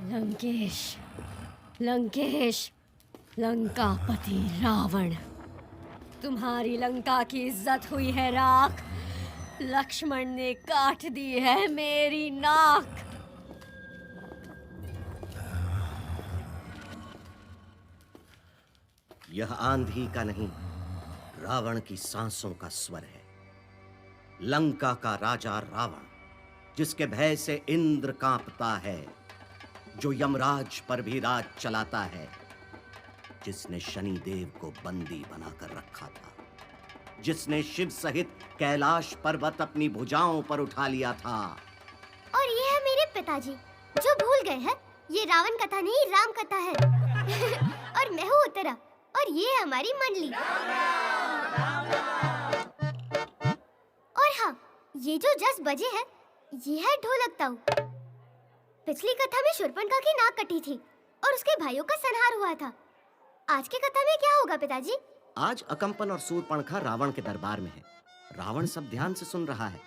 लंकेश, लंकेश, लंकापति रावण, तुम्हारी लंका की इज्जत हुई है राख। लक्ष्मण ने काट दी है मेरी नाक। यह आंधी का नहीं, रावण की सांसों का स्वर है। लंका का राजा रावण, जिसके भय से इंद्र कांपता है, जो यमराज पर भी राज चलाता है, जिसने शनिदेव को बंदी बनाकर रखा था, जिसने शिव सहित कैलाश पर्वत अपनी भुजाओं पर उठा लिया था। और ये है मेरे पिताजी, जो भूल गए हैं ये रावण कथा नहीं राम कथा है। और मैं हूँ उत्तरा, और ये है हमारी मंडली। और हाँ, ये जो जस बजे है, ये है ढोलक ताऊ। पिछली कथा में शूर्पणखा की नाक कटी थी और उसके भाइयों का संहार हुआ था। आज की कथा में क्या होगा पिताजी? आज अकंपन और शूर्पणखा रावण के दरबार में है। रावण सब ध्यान से सुन रहा है,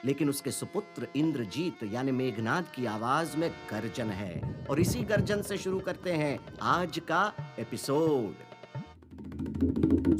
लेकिन उसके सुपुत्र इंद्रजीत यानी मेघनाद की आवाज में गर्जन है। और इसी गर्जन से शुरू करते हैं आज का एपिसोड।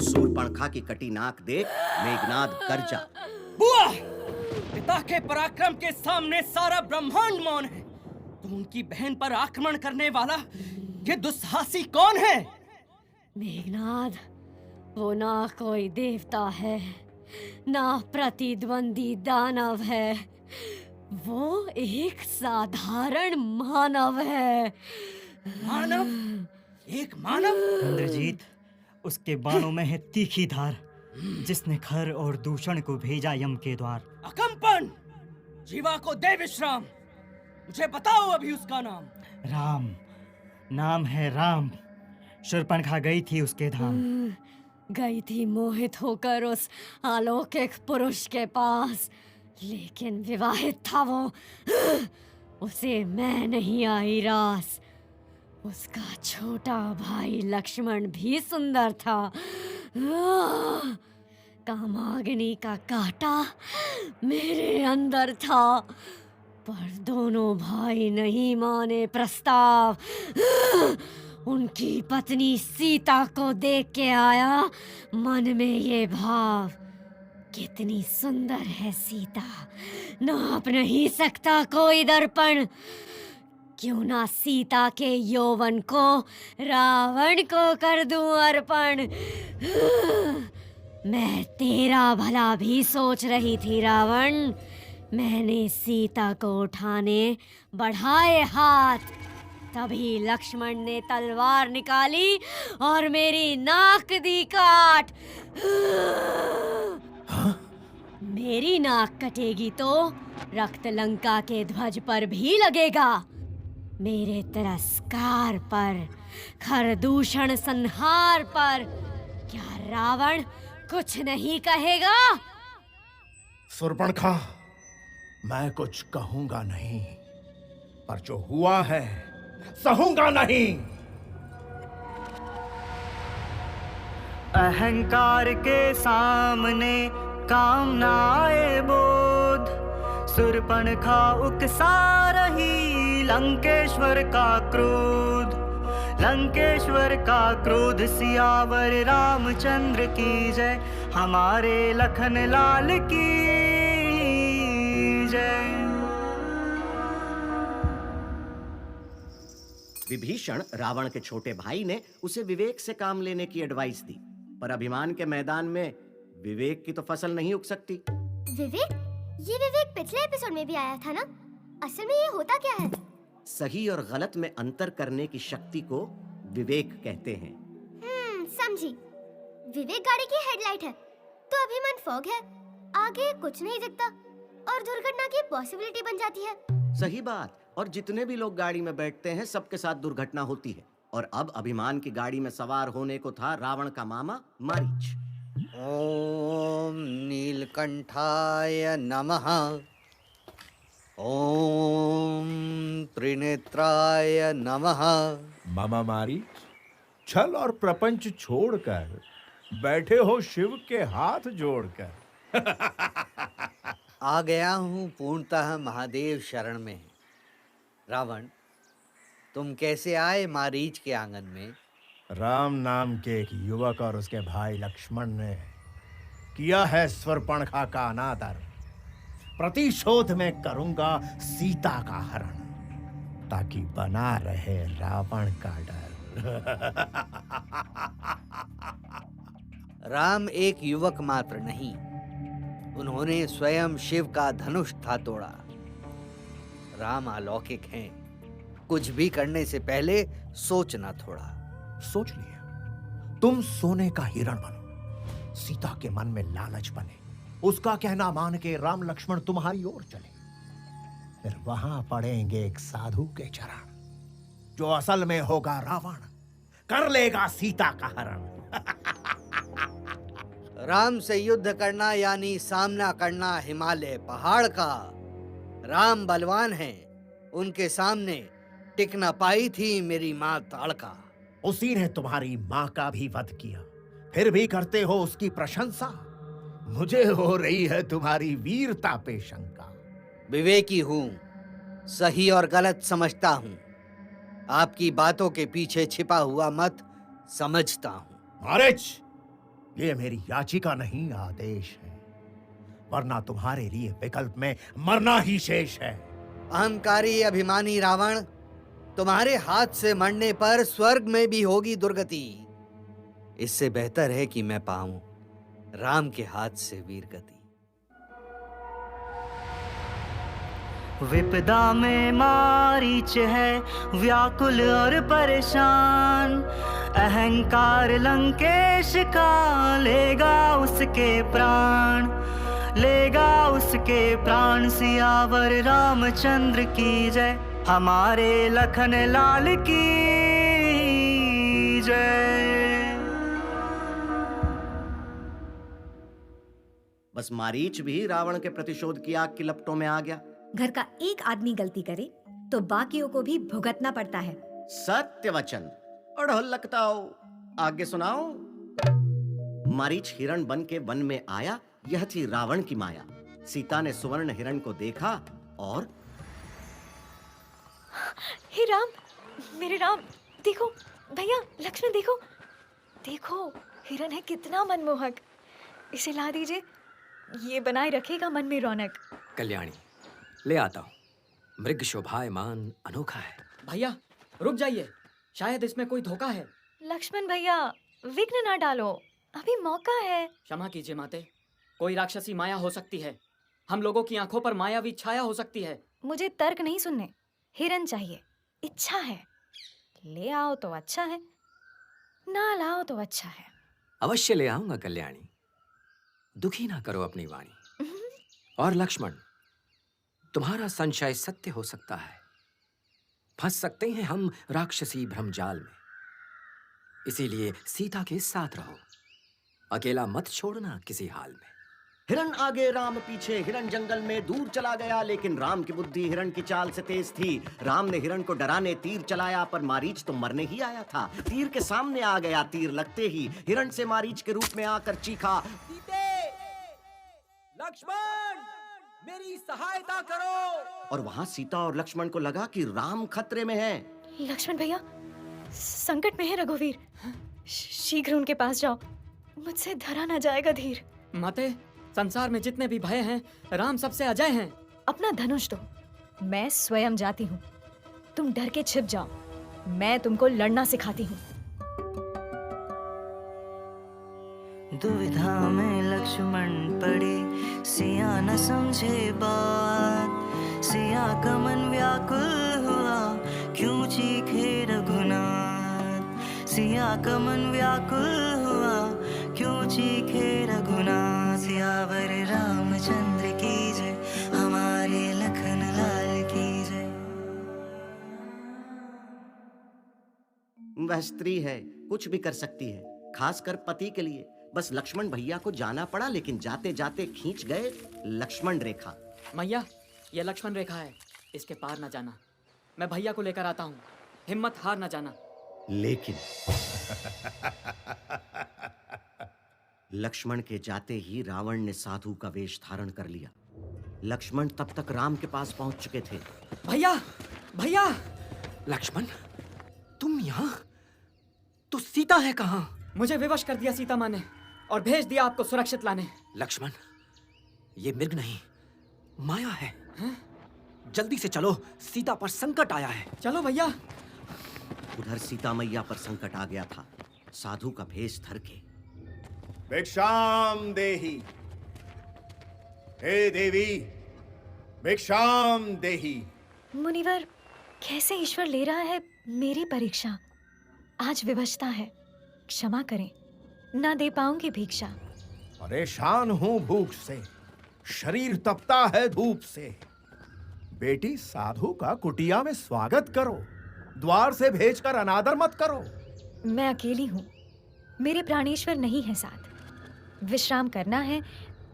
शूर्पणखा की कटी नाक देख मेघनाद गर्जा। बुआ! पिता के पराक्रम के सामने सारा ब्रह्मांड मौन है, तो उनकी बहन पर आक्रमण करने वाला ये दुस्साहसी कौन है? मेघनाद, वो ना कोई देवता है, ना प्रतिद्वंदी दानव है, वो एक साधारण मानव है। मानव? एक मानव? इंद्रजीत, उसके बाणों में है तीखी धार, जिसने खर और दूषण को भेजा यम के द्वार। अकंपन! जीवा को दे विश्राम। मुझे बताओ अभी उसका नाम। राम, नाम है राम। शूर्पणखा गई थी उसके धाम। गई थी मोहित होकर उस अलौकिक पुरुष के पास, लेकिन विवाहित था वो। उसे मैं नहीं आई रास। उसका छोटा भाई लक्ष्मण भी सुंदर था। कामाग्नि का कांटा मेरे अंदर था, पर दोनों भाई नहीं माने प्रस्ताव। उनकी पत्नी सीता को देख के आया मन में ये भाव, कितनी सुंदर है सीता, नाप नहीं सकता कोई दर्पण। क्यों ना सीता के यौवन को रावण को कर दूं अर्पण। मैं तेरा भला भी सोच रही थी रावण। मैंने सीता को उठाने बढ़ाए हाथ, तभी लक्ष्मण ने तलवार निकाली और मेरी नाक दी काट। मेरी नाक कटेगी तो रक्त लंका के ध्वज पर भी लगेगा। मेरे तिरस्कार पर, खरदूषण संहार पर क्या रावण कुछ नहीं कहेगा? शूर्पणखा, मैं कुछ कहूंगा नहीं, पर जो हुआ है सहूंगा नहीं। अहंकार के सामने कामनाए बोध, शूर्पणखा उकसा रही लंकेश्वर का क्रोध। लंकेश्वर का क्रोध सियावर रामचंद्र की जय, हमारे लखन लाल की जय। विभीषण रावण के छोटे भाई ने उसे विवेक से काम लेने की एडवाइस दी, पर अभिमान के मैदान में विवेक की तो फसल नहीं उग सकती। विवेक? ये विवेक पिछले एपिसोड में भी आया था ना? असल में ये होता क्या है? सही और गलत में अंतर करने की शक्ति को विवेक कहते हैं। समझी। विवेक गाड़ी की हेडलाइट है, तो अभिमान फॉग है, आगे कुछ नहीं दिखता और दुर्घटना की पॉसिबिलिटी बन जाती है। सही बात। और जितने भी लोग गाड़ी में बैठते हैं सबके साथ दुर्घटना होती है। और अब अभिमान की गाड़ी में सवार होने को था रावण का मामा मारीच। ओम नीलकंठाय नमः। ओम त्रिनेत्राय नमः। मामा मारीच, छल और प्रपंच छोड़कर बैठे हो शिव के हाथ जोड़कर। आ गया हूँ पूर्णतः महादेव शरण में। रावण, तुम कैसे आए मारीच के आंगन में? राम नाम के एक युवक और उसके भाई लक्ष्मण ने किया है शूर्पणखा का अनादर। प्रतिशोध में करूंगा सीता का हरण, ताकि बना रहे रावण का डर। राम एक युवक मात्र नहीं, उन्होंने स्वयं शिव का धनुष था तोड़ा। राम अलौकिक हैं, कुछ भी करने से पहले सोचना थोड़ा। सोच लिया, तुम सोने का हिरण बनो, सीता के मन में लालच बने, उसका कहना मान के राम लक्ष्मण तुम्हारी ओर चले। फिर वहां पड़ेंगे एक साधु के चरण, जो असल में होगा रावण, कर लेगा सीता का हरण। राम से युद्ध करना यानी सामना करना हिमालय पहाड़ का। राम बलवान हैं, उनके सामने टिक न पाई थी मेरी मां ताड़का। उसी ने तुम्हारी मां का भी वध किया, फिर भी करते हो उसकी प्रशंसा। मुझे हो रही है तुम्हारी वीरता पे शंका। विवेकी हूं, सही और गलत समझता हूं, आपकी बातों के पीछे छिपा हुआ मत समझता हूं। मारीच, ये मेरी याचिका नहीं, आदेश है, वरना तुम्हारे लिए विकल्प में मरना ही शेष है। अहंकारी अभिमानी रावण, तुम्हारे हाथ से मरने पर स्वर्ग में भी होगी दुर्गति। इससे बेहतर है कि मैं पाऊं राम के हाथ से वीरगति। विपदा में मारीच है व्याकुल और परेशान, अहंकार लंकेश का लेगा उसके प्राण, लेगा उसके प्राण। सियावर रामचंद्र की जय, हमारे लखन लाल की जय। बस मारीच भी रावण के प्रतिशोध की आग की लपटों में आ गया। घर का एक आदमी गलती करे तो बाकियों को भी भुगतना पड़ता है। सत्य वचन। और लगता हो, आगे सुनाओ। मारीच हिरण बन के वन में आया, यह थी रावण की माया। सीता ने सुवर्ण हिरण को देखा और हे राम, मेरे राम, देखो भैया, लक्ष्मण देखो, देखो हिरण है कितना मनमोहक। इसे ला दीजिए, ये बनाए रखेगा मन में रौनक। कल्याणी, ले आता हूँ। मृग शोभायमान अनोखा है। भैया रुक जाइए, शायद इसमें कोई धोखा है। लक्ष्मण भैया, विघ्न ना डालो, अभी मौका है। क्षमा कीजिए माते, कोई राक्षसी माया हो सकती है, हम लोगों की आंखों पर मायावी छाया हो सकती है। मुझे तर्क नहीं सुनने, हिरण चाहिए, इच्छा है। ले आओ तो अच्छा है, ना लाओ तो अच्छा है। अवश्य ले आऊंगा कल्याणी, दुखी ना करो अपनी वाणी। और लक्ष्मण, तुम्हारा संशय सत्य हो सकता है, फंस सकते हैं हम राक्षसी भ्रमजाल में। इसीलिए सीता के साथ रहो, अकेला मत छोड़ना किसी हाल में। हिरण आगे राम पीछे, हिरण जंगल में दूर चला गया, लेकिन राम की बुद्धि हिरण की चाल से तेज थी। राम ने हिरण को डराने तीर चलाया, पर मारीच तो मरने ही आया था। तीर के सामने आ गया, तीर लगते ही हिरण से मारीच के रूप में आकर चीखा, लक्ष्मण, मेरी सहायता करो। और वहां सीता और लक्ष्मण को लगा कि राम खतरे में है। लक्ष्मण भैया, संकट में है रघुवीर, शीघ्र उनके पास जाओ, मुझसे धरा ना जाएगा धीर। माते, संसार में जितने भी भय हैं, राम सबसे अजय हैं। अपना धनुष दो, मैं स्वयं जाती हूँ। तुम डर के छिप जाओ, मैं तुमको लड़ना सिखाती हूँ। दुविधा में लक्ष्मण पड़े, सिया न समझे बात, सिया का मन व्याकुल हुआ, क्यों चीखे रघुनाथ। सिया का मन व्याकुल हुआ, क्यों चीखे रघुनाथ। सियावर रामचंद्र की जय, हमारे लखन लाल की जय। वह स्त्री है, कुछ भी कर सकती है, खासकर पति के लिए। बस लक्ष्मण भैया को जाना पड़ा, लेकिन जाते जाते खींच गए लक्ष्मण रेखा। मैया, यह लक्ष्मण रेखा है, इसके पार ना जाना। मैं भैया को लेकर आता हूँ, हिम्मत हार ना जाना। लेकिन लक्ष्मण के जाते ही रावण ने साधु का वेश धारण कर लिया। लक्ष्मण तब तक राम के पास पहुंच चुके थे। भैया, भैया, लक्ष्मण, तुम यहाँ? तो सीता है कहाँ? मुझे विवश कर दिया सीता माँ ने और भेज दिया आपको सुरक्षित लाने। लक्ष्मण, ये मृग नहीं, माया है। जल्दी से चलो, सीता पर संकट आया है। चलो भैया। उधर सीता मैया पर संकट आ गया था, साधु का भेष धर के। भिक्षाम देहि, हे देवी, भिक्षाम देहि। मुनिवर, कैसे ईश्वर ले रहा है मेरी परीक्षा। आज विवशता है, क्षमा करें, ना दे पाऊंगी भिक्षा। परेशान हूं भूख से, शरीर तपता है धूप से। बेटी, साधु का कुटिया में स्वागत करो, द्वार से भेजकर अनादर मत करो। मैं अकेली हूँ, मेरे प्राणेश्वर नहीं है साथ। विश्राम करना है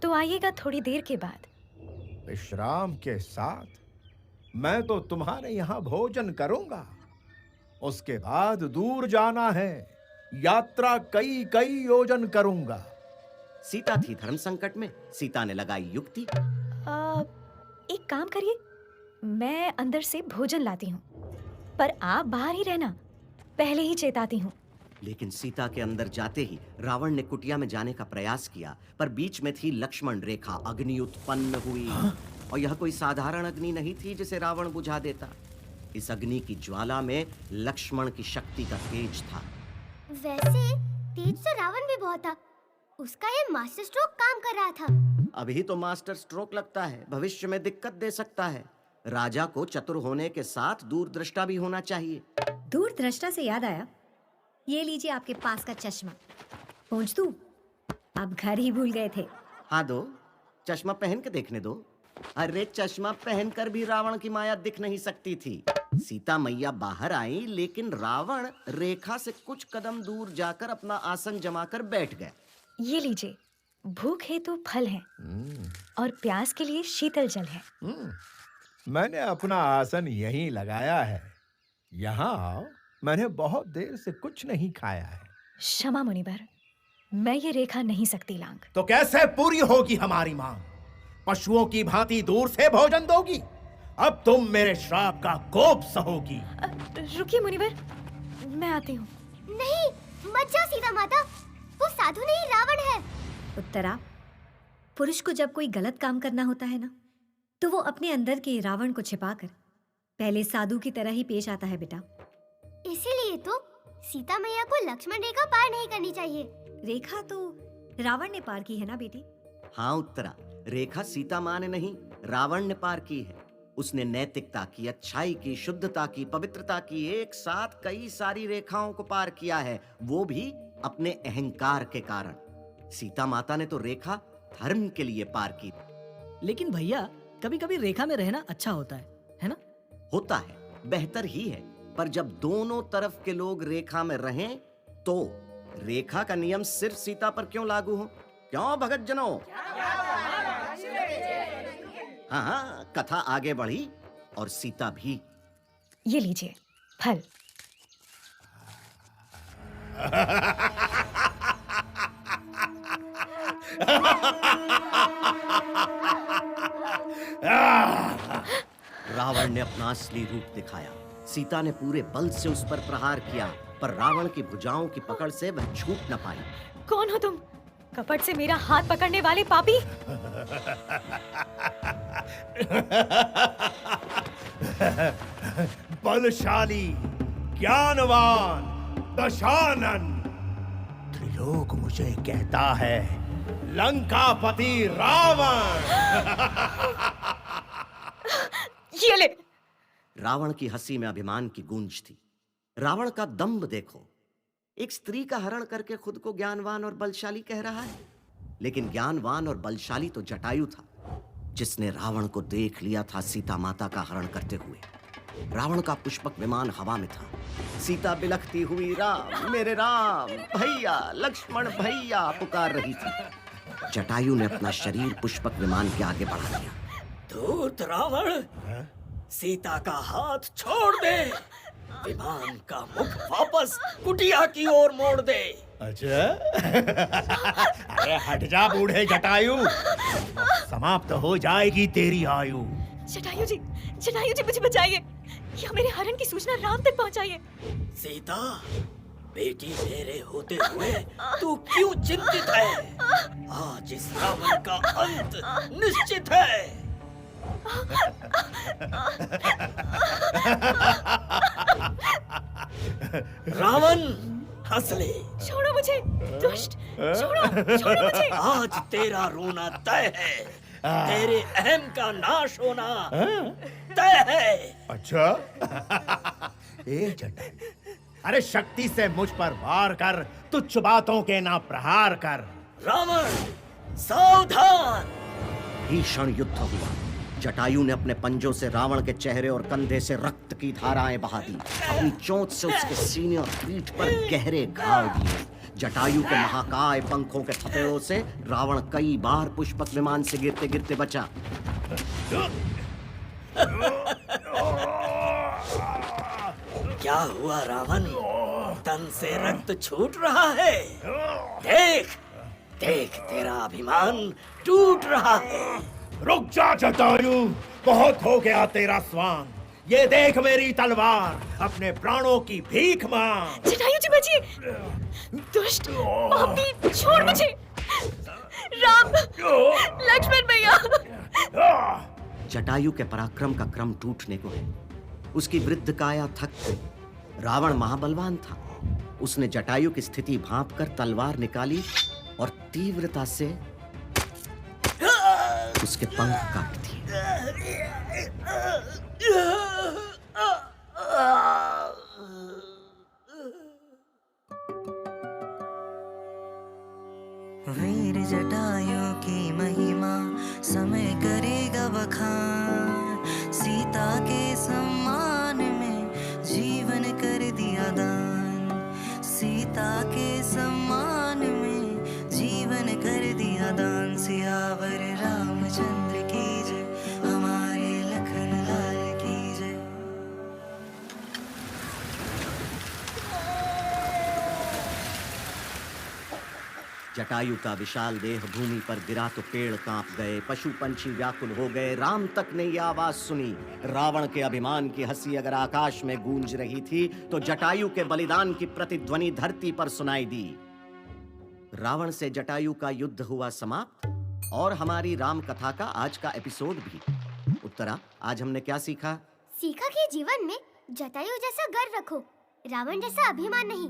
तो आइएगा थोड़ी देर के बाद। विश्राम के साथ? मैं तो तुम्हारे यहाँ भोजन करूंगा, उसके बाद दूर जाना है, यात्रा कई कई योजन करूंगा। सीता थी धर्म संकट में, सीता ने लगाई युक्ति। एक काम करिए, मैं अंदर से भोजन लाती हूँ, पर आप बाहर ही रहना, पहले ही चेताती हूँ। लेकिन सीता के अंदर जाते ही रावण ने कुटिया में जाने का प्रयास किया, पर बीच में थी लक्ष्मण रेखा, अग्नि उत्पन्न हुई। और यह कोई साधारण अग्नि नहीं थी जिसे रावण बुझा देता। इस अग्नि की ज्वाला में लक्ष्मण की शक्ति का तेज था। वैसे तेज तो रावण भी बहुत था, उसका ये मास्टर स्ट्रोक काम कर रहा था। अभी तो मास्टर स्ट्रोक लगता है, भविष्य में दिक्कत दे सकता है। राजा को चतुर होने के साथ दूरदृष्टा भी होना चाहिए। दूरदृष्टा से याद आया, ये लीजिए आपके पास का चश्मा। पहुंच दूं? आप घर ही भूल गए थे। हाँ दो, चश्मा पहन के देखने दो। अरे चश्मा पहनकर भी रावण की माया दिख नहीं सकती थी। सीता मैया बाहर आई, लेकिन रावण रेखा से कुछ कदम दूर जाकर अपना आसन जमाकर बैठ गया। ये लीजिए, भूख है तो फल है और प्यास के लिए शीतल जल है। मैंने अपना आसन यहीं लगाया है, यहाँ आओ, मैंने बहुत देर से कुछ नहीं खाया है। क्षमा मुनिवर, मैं ये रेखा नहीं सकती लांग। तो कैसे पूरी होगी हमारी मांग? पशुओं की भांति दूर से भोजन दोगी? अब तुम मेरे श्राप का कोप सहोगी। रुकिए मुनिवर, मैं आती हूँ। नहीं, मत जाओ सीता माता, वो साधु नहीं रावण है। उत्तरा, पुरुष को जब कोई गलत काम करना होता है ना, तो वो अपने अंदर के रावण को छिपाकर पहले साधु की तरह ही पेश आता है बेटा। इसीलिए तो सीता मैया को लक्ष्मण रेखा पार नहीं करनी चाहिए। रेखा तो रावण ने पार की है ना बेटी? हाँ उत्तरा, रेखा सीता माँ ने नहीं, रावण ने पार की है। उसने नैतिकता की, अच्छाई की, शुद्धता की, पवित्रता की, एक साथ कई सारी रेखाओं को पार किया है, वो भी अपने अहंकार के कारण। सीता माता ने तो रेखा धर्म के लिए पार की। लेकिन भैया, कभी कभी रेखा में रहना अच्छा होता है ना? होता है, बेहतर ही है, पर जब दोनों तरफ के लोग रेखा में रहें तो रेखा का नियम सिर्फ सीता पर क्यों लागू हो? क्यों भगत जनों? हाँ, कथा आगे बढ़ी और सीता भी। ये लीजिए फल। रावण ने अपना असली रूप दिखाया। सीता ने पूरे बल से उस पर प्रहार किया, पर रावण की भुजाओं की पकड़ से वह छूट न पाई। कौन हो तुम, कपट से मेरा हाथ पकड़ने वाले पापी? बलशाली, ज्ञानवान, दशानन, त्रिलोक मुझे कहता है, लंकापति रावण। ये ले। रावण की हंसी में अभिमान की गूंज थी। रावण का दंभ देखो, एक स्त्री का हरण करके खुद को ज्ञानवान और बलशाली कह रहा है। लेकिन ज्ञानवान और बलशाली तो जटायु था, जिसने रावण को देख लिया था सीता माता का हरण करते हुए। रावण का पुष्पक विमान हवा में था। सीता बिलखती हुई राम, मेरे राम, भैया, लक्ष्मण भैया पुकार रही थी। जटायु ने अपना शरीर पुष्पक विमान के आगे बढ़ा दिया। धूर्त रावण, सीता का हाथ छोड़ दे, विमान का मुख वापस कुटिया की ओर मोड़ दे। अच्छा? अरे हट जा बूढ़े जटायु, समाप्त हो जाएगी तेरी आयु। जटायु जी मुझे बचाइए, या मेरे हरण की सूचना राम तक पहुंचाइए। सीता, बेटी मेरे होते हुए तू क्यों चिंतित है? आज इस रावण का अंत निश्चित है। रावण, हंस ले। छोड़ो मुझे, दुष्ट, छोड़ो मुझे। आज तेरा रोना तय है, तेरे अहम का नाश होना तय है। अच्छा। ए जटायु, अरे शक्ति से मुझ पर वार कर, तुच्छ बातों के ना प्रहार कर। रावण, सावधान। भीषण युद्ध हुआ। जटायु ने अपने पंजों से रावण के चेहरे और कंधे से रक्त की धाराएं बहा दी। अपनी चोंच से उसके सीने और पीठ पर गहरे घाव दिए। जटायु के महाकाय पंखों के थपेड़ों से रावण कई बार पुष्पक विमान से गिरते गिरते बचा। क्या हुआ रावण? तन से रक्त छूट रहा है। देख, देख, तेरा अभिमान टूट रहा है। रुक जा जटायु, बहुत हो गया तेरा स्वांग। ये देख मेरी तलवार, अपने प्राणों की भीख मांग। जटायु जी बचिए, दुष्ट, पापी, छोड़ मुझे। राम, लक्ष्मण भैया। जटायु के पराक्रम का क्रम टूटने को है। उसकी वृद्ध काया थक गई। रावण महाबलवान था। उसने जटायु की स्थिति भांपकर तलवार निकाली और तीव्रता से उसके पंख काट दिए। वीर जटायु की महिमा समय करेगा बखान। सीता के सम्मान में जीवन कर दिया दान। सीता के सम्मान में जीवन कर दिया दान। सियावर रामचंद्र की जय, हमारे लखन लाल की जय। जटायु का विशाल देह भूमि पर गिरा तो पेड़ कांप गए, पशु पंछी व्याकुल हो गए। राम तक ने यह आवाज सुनी। रावण के अभिमान की हंसी अगर आकाश में गूंज रही थी, तो जटायु के बलिदान की प्रतिध्वनि धरती पर सुनाई दी। रावण से जटायु का युद्ध हुआ समाप्त, और हमारी राम कथा का आज का एपिसोड भी। उत्तरा, आज हमने क्या सीखा? सीखा कि जीवन में जटायु जैसा गर्व रखो, रावण जैसा अभिमान नहीं।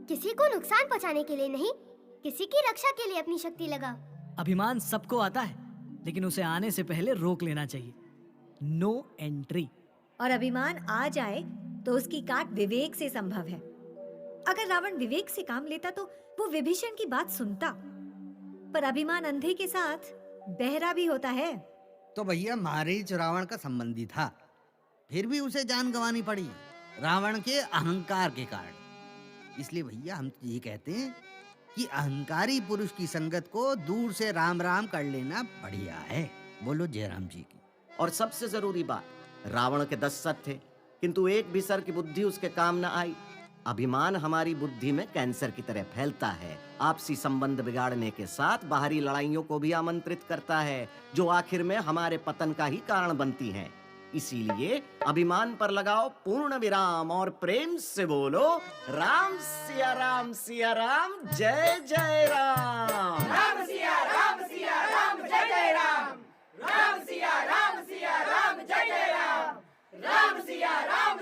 किसी को नुकसान पहुंचाने के लिए नहीं, किसी की रक्षा के लिए अपनी शक्ति लगा। अभिमान सबको आता है, लेकिन उसे आने से पहले रोक लेना चाहिए। No entry. और अभिमान आ जाए तो उसकी काट विवेक से संभव है। अगर रावण विवेक से काम लेता तो वो विभीषण की बात सुनता, पर अभिमान अंधे के साथ बहरा भी होता है। तो भैया मारीच रावण का संबंधी था, फिर भी उसे जान गंवानी पड़ी रावण के अहंकार के कारण। इसलिए भैया हम ये कहते हैं कि अहंकारी पुरुष की संगत को दूर से राम राम कर लेना बढ़िया है। बोलो जयराम जी की। और सबसे जरूरी बात, रावण के 10 सर थे, किंतु एक भी सर की बुद्धि उसके काम न आई। अभिमान हमारी बुद्धि में कैंसर की तरह फैलता है, आपसी संबंध बिगाड़ने के साथ बाहरी लड़ाइयों को भी आमंत्रित करता है, जो आखिर में हमारे पतन का ही कारण बनती हैं। इसीलिए अभिमान पर लगाओ पूर्ण विराम और प्रेम से बोलो राम सिया राम सिया राम, जय जय राम। राम सिया राम जय जय राम। राम सिया राम जय जय राम। राम सिया राम